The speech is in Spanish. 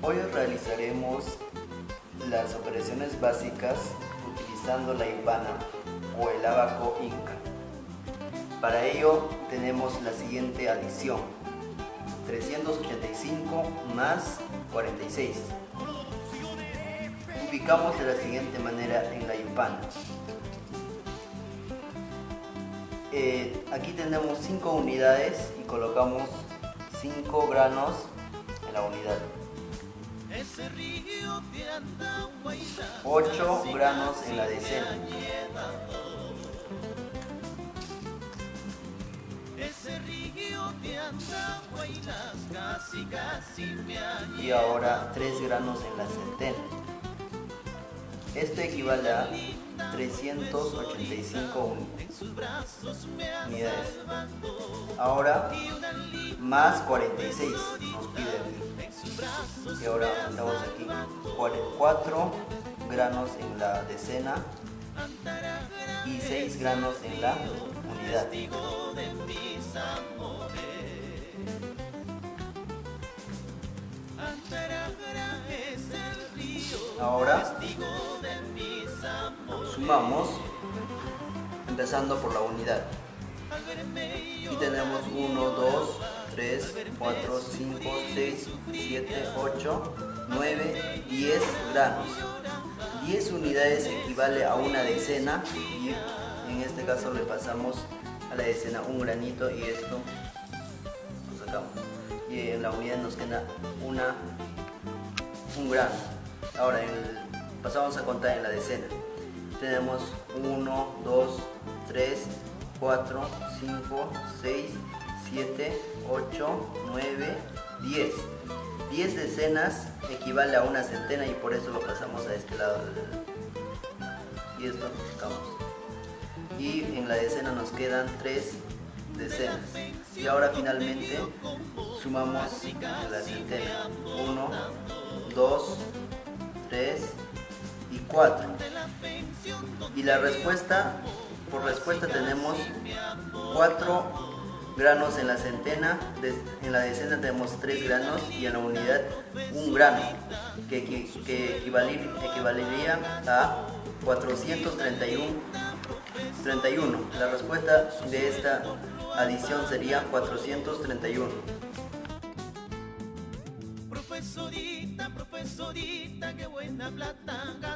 Hoy realizaremos las operaciones básicas utilizando la ipana o el ábaco Inca. Para ello tenemos la siguiente adición: 385 más 46. Ubicamos de la siguiente manera en la ipana. Aquí tenemos 5 unidades y colocamos 5 granos en la unidad. 8 granos en la decena. Y ahora 3 granos en la centena. Esto equivale a 385 unidades. Ahora más 46 nos pide aquí. Y ahora estamos aquí 4 granos en la decena y 6 granos en la unidad. Ahora sumamos empezando por la unidad. Y tenemos 1, 2, 3, 4, 5, 6, 7, 8, 9, 10 granos. 10 unidades equivale a una decena y en este caso le pasamos a la decena un granito y esto lo sacamos. Y en la unidad nos queda un grano. Ahora pasamos a contar en la decena. Tenemos 1, 2, 3, 4, 5, 6, 7, 8, 9, 10. 10 decenas equivale a una centena y por eso lo pasamos a este lado. Y esto lo sacamos. Y en la decena nos quedan 3 decenas. Y ahora finalmente sumamos en la centena. 1, 2, 3 y 4. Y la respuesta, por respuesta tenemos 4 granos en la centena, en la decena tenemos 3 granos y en la unidad 1 grano, que equivalería a 431. La respuesta de esta adición sería 431. Profesorita, profesorita, qué buena plata.